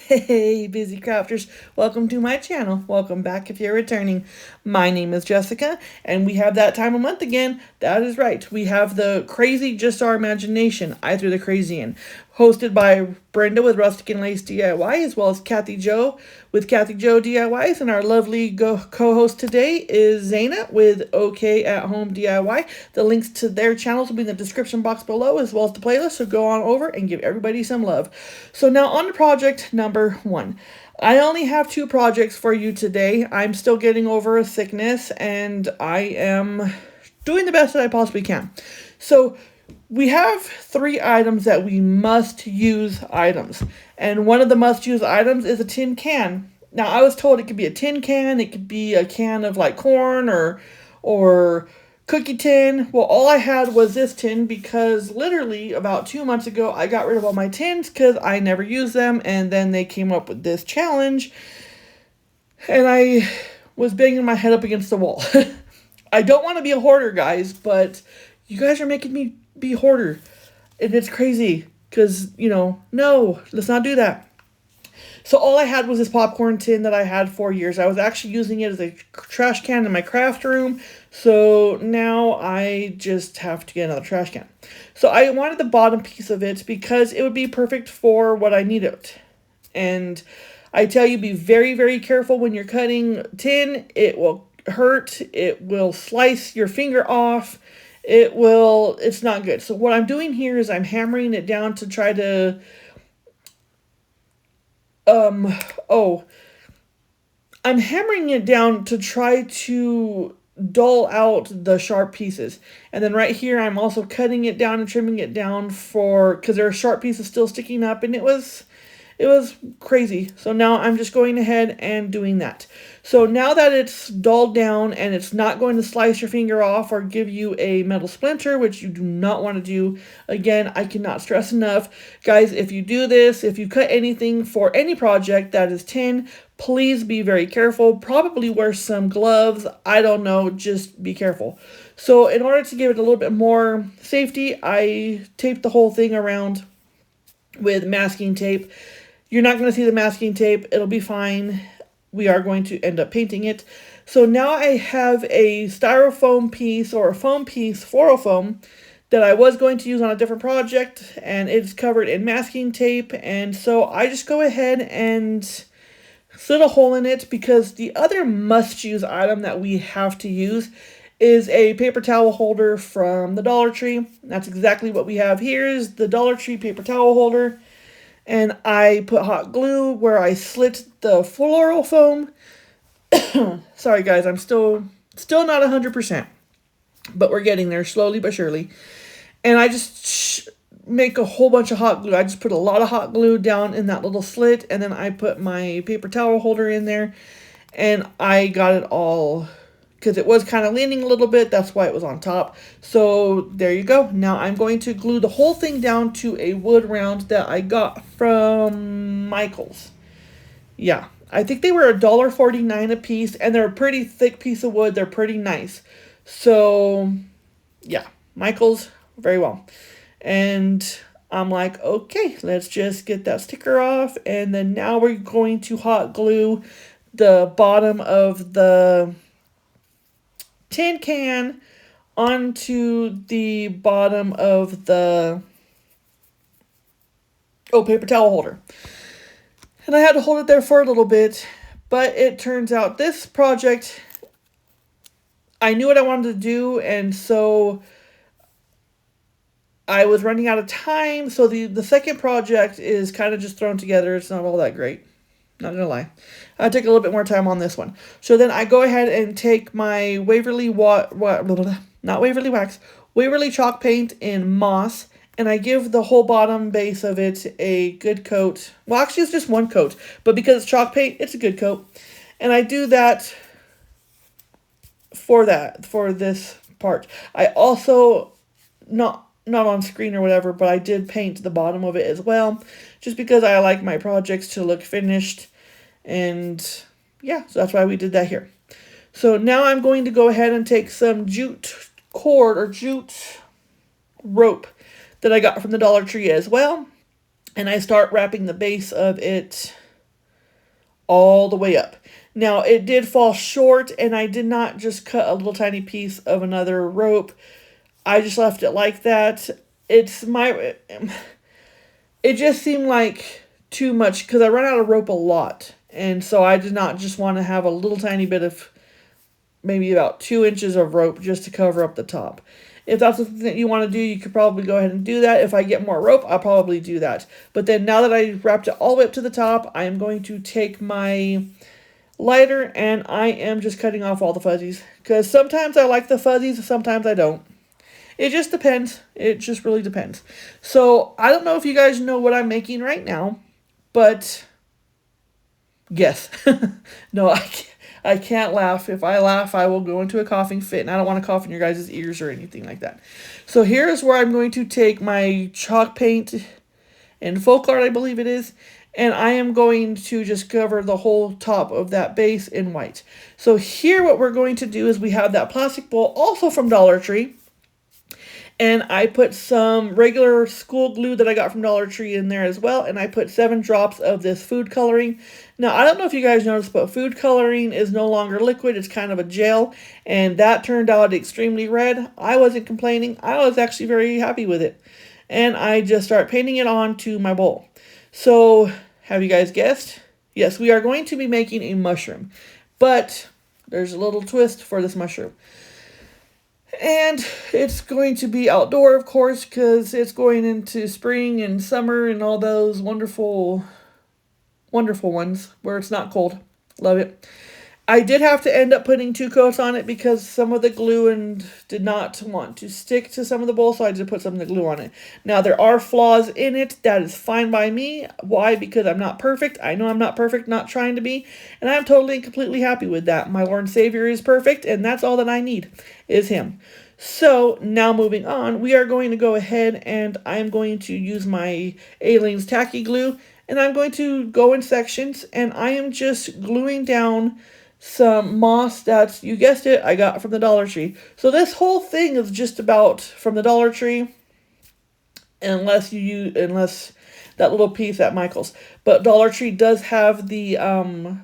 Hey, busy crafters, welcome to my channel. Welcome back if you're returning. My name is Jessica, and we have that time of month again. That is right. We have the crazy Just Our Imagination. I threw the crazy in. Hosted by Brenda with Rustic and Lace DIY, as well as Kathy Joe with Kathy Joe DIYs. And our lovely co-host today is Zaina with OK at Home DIY. The links to their channels will be in the description box below, as well as the playlist, so go on over and give everybody some love. So now on to project number one. I only have two projects for you today. I'm still getting over a sickness, and I am doing the best that I possibly can. So we have three items that we must use items. And one of the must use items is a tin can. Now I was told it could be a tin can, it could be a can of like corn or cookie tin. Well, all I had was this tin because literally about 2 months ago I got rid of all my tins because I never used them, and then they came up with this challenge and I was banging my head up against the wall. I don't want to be a hoarder, guys, but you guys are making me be a hoarder. And it's crazy because, no, let's not do that. So all I had was this popcorn tin that I had for years. I was actually using it as a trash can in my craft room. So now I just have to get another trash can. So I wanted the bottom piece of it because it would be perfect for what I needed. And I tell you, be very, very careful when you're cutting tin. It will hurt. It will slice your finger off. It's not good. So what I'm doing here is I'm hammering it down to try to, oh, I'm hammering it down to try to dull out the sharp pieces. And then right here, I'm also cutting it down and trimming it down because there are sharp pieces still sticking up, and it was crazy. So now I'm just going ahead and doing that. So now that it's dulled down and it's not going to slice your finger off or give you a metal splinter, which you do not want to do, again, I cannot stress enough, guys, if you do this, if you cut anything for any project that is tin, please be very careful. Probably wear some gloves. I don't know, just be careful. So in order to give it a little bit more safety, I taped the whole thing around with masking tape. You're not going to see the masking tape. It'll be fine. We are going to end up painting it. So now I have a styrofoam piece or a foam piece, fluorofoam, that I was going to use on a different project, and it's covered in masking tape. And so I just go ahead and slit a hole in it because the other must-use item that we have to use is a paper towel holder from the Dollar Tree. That's exactly what we have here is the Dollar Tree paper towel holder. And I put hot glue where I slit the floral foam. Sorry guys, I'm still not 100%, but we're getting there slowly but surely. And I just make a whole bunch of hot glue. I just put a lot of hot glue down in that little slit, and then I put my paper towel holder in there, and I got it all because it was kind of leaning a little bit. That's why it was on top. So there you go. Now I'm going to glue the whole thing down to a wood round that I got from Michael's. Yeah, I think they were $1.49 a piece, and they're a pretty thick piece of wood. They're pretty nice. So yeah, Michael's, very well. And I'm like, okay, let's just get that sticker off. And then now we're going to hot glue the bottom of the tin can onto the bottom of the paper towel holder. And I had to hold it there for a little bit, but it turns out this project, I knew what I wanted to do, and so I was running out of time, so the second project is kind of just thrown together. It's not all that great. Not gonna lie. I take a little bit more time on this one. So then I go ahead and take my Waverly not Waverly Wax, Waverly chalk paint in moss, and I give the whole bottom base of it a good coat. Well, actually it's just one coat, but because it's chalk paint, it's a good coat. And I do that for this part. I also, not on screen or whatever, but I did paint the bottom of it as well, just because I like my projects to look finished. And yeah, so that's why we did that here. So now I'm going to go ahead and take some jute cord or jute rope that I got from the Dollar Tree as well. And I start wrapping the base of it all the way up. Now, it did fall short, and I did not just cut a little tiny piece of another rope. I just left it like that. It just seemed like too much because I run out of rope a lot. And so I did not just want to have a little tiny bit of maybe about 2 inches of rope just to cover up the top. If that's something that you want to do, you could probably go ahead and do that. If I get more rope, I'll probably do that. But then now that I wrapped it all the way up to the top, I am going to take my lighter and I am just cutting off all the fuzzies. Because sometimes I like the fuzzies, sometimes I don't. It just depends. It just really depends. So I don't know if you guys know what I'm making right now, but guess. No, I can't laugh. If I laugh, I will go into a coughing fit, and I don't want to cough in your guys' ears or anything like that. So here's where I'm going to take my chalk paint and folk art, I believe it is, and I am going to just cover the whole top of that base in white. So here what we're going to do is we have that plastic bowl, also from Dollar Tree, and I put some regular school glue that I got from Dollar Tree in there as well. And I put 7 drops of this food coloring. Now, I don't know if you guys noticed, but food coloring is no longer liquid. It's kind of a gel. And that turned out extremely red. I wasn't complaining. I was actually very happy with it. And I just start painting it onto my bowl. So, have you guys guessed? Yes, we are going to be making a mushroom. But there's a little twist for this mushroom. And it's going to be outdoor, of course, because it's going into spring and summer and all those wonderful, wonderful ones where it's not cold. Love it. I did have to end up putting 2 coats on it because some of the glue and did not want to stick to some of the bowl, so I did put some of the glue on it. Now, there are flaws in it. That is fine by me. Why? Because I'm not perfect. I know I'm not perfect, not trying to be, and I'm totally and completely happy with that. My Lord and Savior is perfect, and that's all that I need is Him. So, now moving on, we are going to go ahead and I'm going to use my Aleene's Tacky Glue, and I'm going to go in sections, and I am just gluing down some moss that, you guessed it, I got from the Dollar Tree. So this whole thing is just about from the Dollar Tree, unless that little piece at Michael's. But Dollar Tree does have the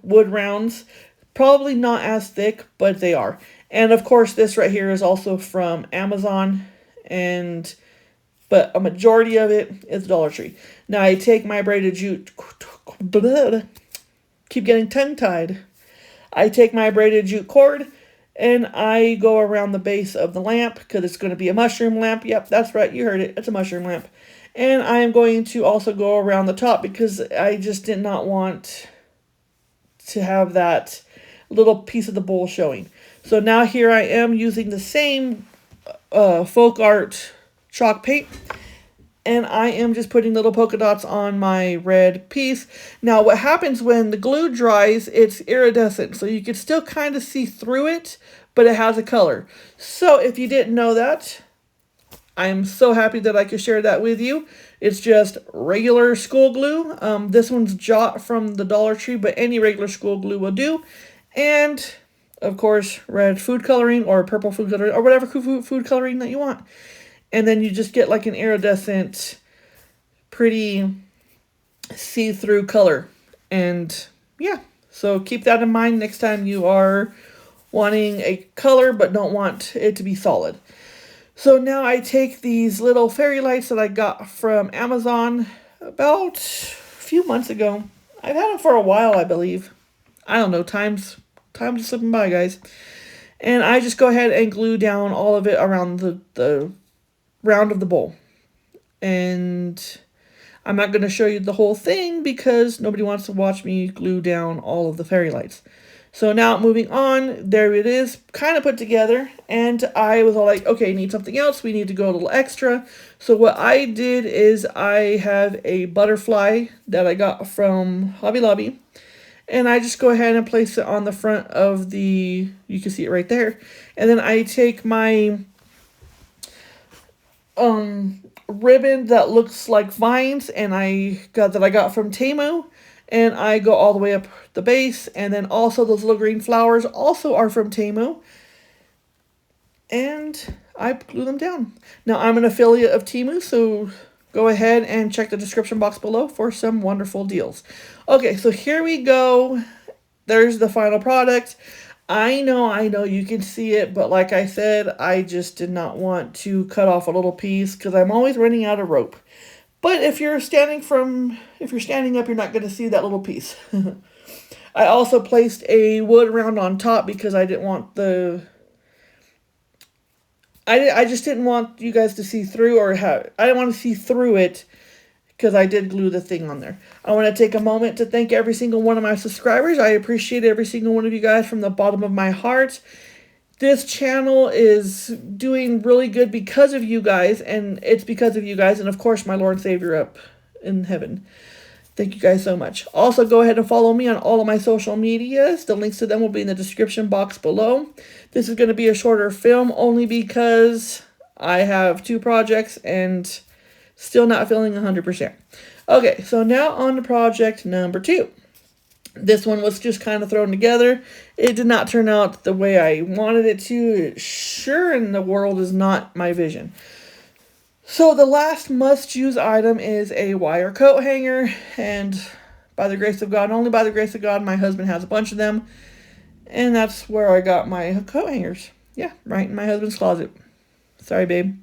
wood rounds, probably not as thick, but they are. And of course, this right here is also from Amazon, but a majority of it is Dollar Tree. Now I take my braided jute, keep getting tongue-tied. I take my braided jute cord and I go around the base of the lamp because it's going to be a mushroom lamp. Yep, that's right. You heard it. It's a mushroom lamp. And I am going to also go around the top because I just did not want to have that little piece of the bowl showing. So now here I am using the same folk art chalk paint. And I am just putting little polka dots on my red piece. Now, what happens when the glue dries, it's iridescent. So you can still kind of see through it, but it has a color. So if you didn't know that, I'm so happy that I could share that with you. It's just regular school glue. This one's Jot from the Dollar Tree, but any regular school glue will do. And, of course, red food coloring or purple food coloring or whatever food coloring that you want. And then you just get like an iridescent, pretty see-through color. And yeah, so keep that in mind next time you are wanting a color but don't want it to be solid. So now I take these little fairy lights that I got from Amazon about a few months ago. I've had them for a while, I believe. I don't know, time's slipping by, guys. And I just go ahead and glue down all of it around the round of the bowl. And I'm not going to show you the whole thing because nobody wants to watch me glue down all of the fairy lights. So now moving on, there it is, kind of put together. And I was all like, okay, need something else. We need to go a little extra. So what I did is I have a butterfly that I got from Hobby Lobby. And I just go ahead and place it on the front of you can see it right there. And then I take my ribbon that looks like vines and I got from Temu, and I go all the way up the base, and then also those little green flowers also are from Temu, and I glue them down. Now I'm an affiliate of Temu, so go ahead and check the description box below for some wonderful deals. Okay, so here we go. There's the final product. I know you can see it, but like I said, I just did not want to cut off a little piece because I'm always running out of rope. But if you're standing up, you're not going to see that little piece. I also placed a wood round on top because I didn't want I just didn't want you guys to see through I didn't want to see through it because I did glue the thing on there. I want to take a moment to thank every single one of my subscribers. I appreciate every single one of you guys from the bottom of my heart. This channel is doing really good because of you guys, and it's because of you guys, and of course my Lord and Savior up in heaven. Thank you guys so much. Also, go ahead and follow me on all of my social medias. The links to them will be in the description box below. This is going to be a shorter film only because I have 2 projects and still not feeling 100%. Okay, so now on to project number 2. This one was just kind of thrown together. It did not turn out the way I wanted it to. It sure in the world is not my vision. So the last must-use item is a wire coat hanger, and by the grace of God, only by the grace of God, my husband has a bunch of them, and that's where I got my coat hangers. Yeah, right in my husband's closet. Sorry, babe.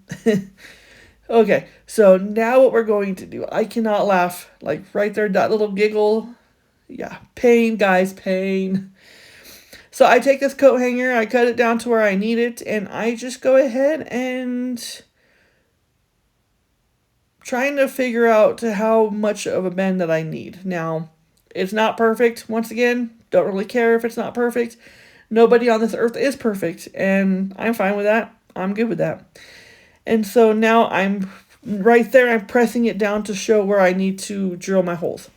Okay, so now what we're going to do, I cannot laugh, like right there, that little giggle. Yeah, pain, guys, pain. So I take this coat hanger, I cut it down to where I need it, and I just go ahead and trying to figure out how much of a bend that I need. Now, it's not perfect. Once again, don't really care if it's not perfect. Nobody on this earth is perfect, and I'm fine with that. I'm good with that. And so now I'm right there, I'm pressing it down to show where I need to drill my holes.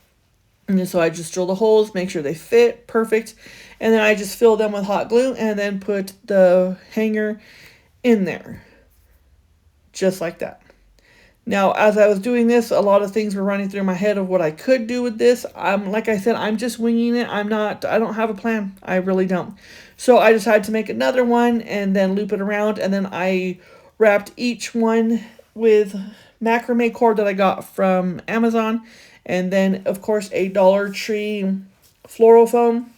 And so I just drill the holes, make sure they fit perfect, and then I just fill them with hot glue and then put the hanger in there. Just like that. Now, as I was doing this, a lot of things were running through my head of what I could do with this. Like I said, I'm just winging it. I don't have a plan. I really don't. So I decided to make another one and then loop it around, and then I wrapped each one with macrame cord that I got from Amazon, and then of course a Dollar Tree floral foam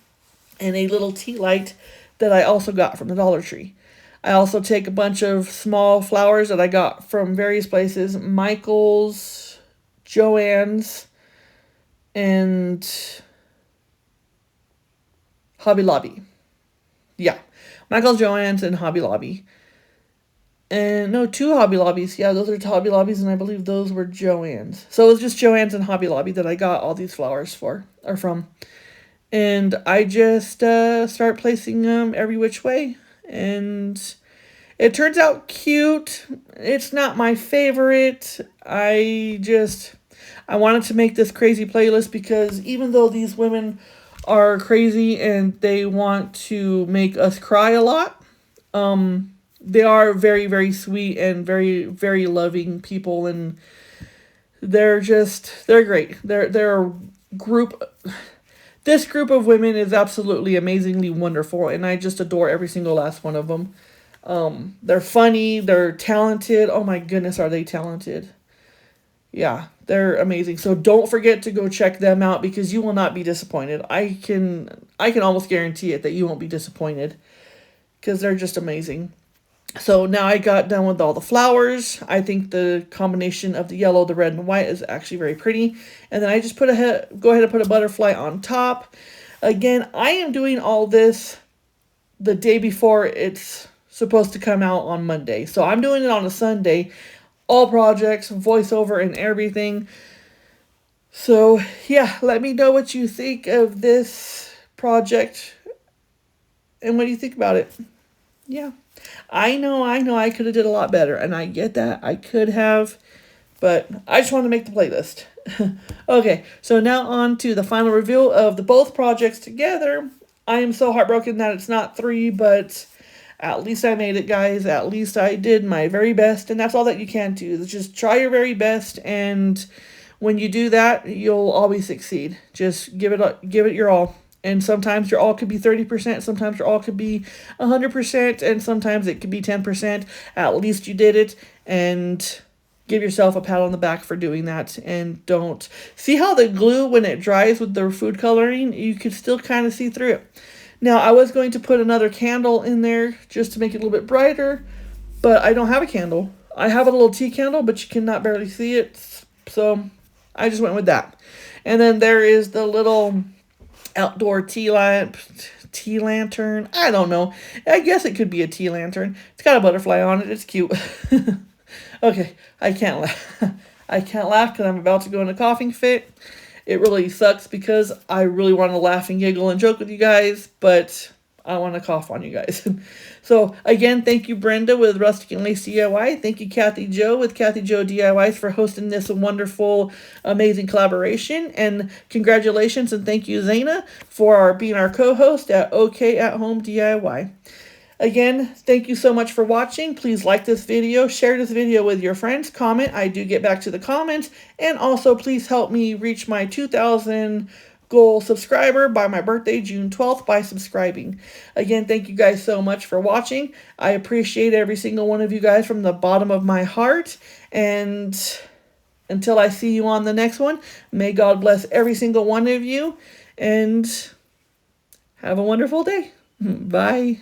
and a little tea light that I also got from the Dollar Tree. I also take a bunch of small flowers that I got from various places, Michael's, Joann's, and Hobby Lobby. Yeah, Michael's, Joann's, and Hobby Lobby. And no, 2 Hobby Lobbies. Yeah, those are 2 Hobby Lobbies, and I believe those were Joann's. So it was just Joann's and Hobby Lobby that I got all these flowers from. And I just start placing them every which way. And it turns out cute. It's not my favorite. I wanted to make this crazy playlist because even though these women are crazy and they want to make us cry a lot, they are very, very sweet and very, very loving people, and they're great. They're a group. This group of women is absolutely amazingly wonderful, and I just adore every single last one of them. They're funny, they're talented. Oh my goodness, are they talented? Yeah, they're amazing. So don't forget to go check them out because you will not be disappointed. I can almost guarantee it that you won't be disappointed because they're just amazing. So now I got done with all the flowers. I think the combination of the yellow, the red, and white is actually very pretty. And then I just go ahead and put a butterfly on top. Again, I am doing all this the day before it's supposed to come out on Monday. So I'm doing it on a Sunday. All projects, voiceover, and everything. So yeah, let me know what you think of this project. And what do you think about it? Yeah. I know I could have did a lot better, and I get that. I could have, but I just want to make the playlist. Okay, so now on to the final reveal of the both projects together. I am so heartbroken that it's not 3, but at least I made it, guys. At least I did my very best, and that's all that you can do. Just try your very best, and when you do that, you'll always succeed. Just give it your all. And sometimes your all could be 30%, sometimes your all could be 100%, and sometimes it could be 10%. At least you did it, and give yourself a pat on the back for doing that. And don't see how the glue, when it dries with the food coloring, you can still kind of see through it. Now, I was going to put another candle in there just to make it a little bit brighter, but I don't have a candle. I have a little tea candle, but you cannot barely see it, so I just went with that. And then there is the little outdoor tea lantern. I don't know. I guess it could be a tea lantern. It's got a butterfly on it. It's cute. Okay, I can't laugh. I can't laugh because I'm about to go in a coughing fit. It really sucks because I really want to laugh and giggle and joke with you guys, but I want to cough on you guys. So again, thank you, Brenda with Rustic and Lace DIY. Thank you, Kathy Joe with Kathy Joe DIYs for hosting this wonderful, amazing collaboration. And congratulations and thank you, Zaina, for being our co-host at OK at Home DIY. Again, thank you so much for watching. Please like this video, share this video with your friends, comment. I do get back to the comments. And also, please help me reach my 2,000 goal subscriber by my birthday, June 12th, by subscribing. Again, thank you guys so much for watching. I appreciate every single one of you guys from the bottom of my heart. And until I see you on the next one, may God bless every single one of you. And have a wonderful day. Bye.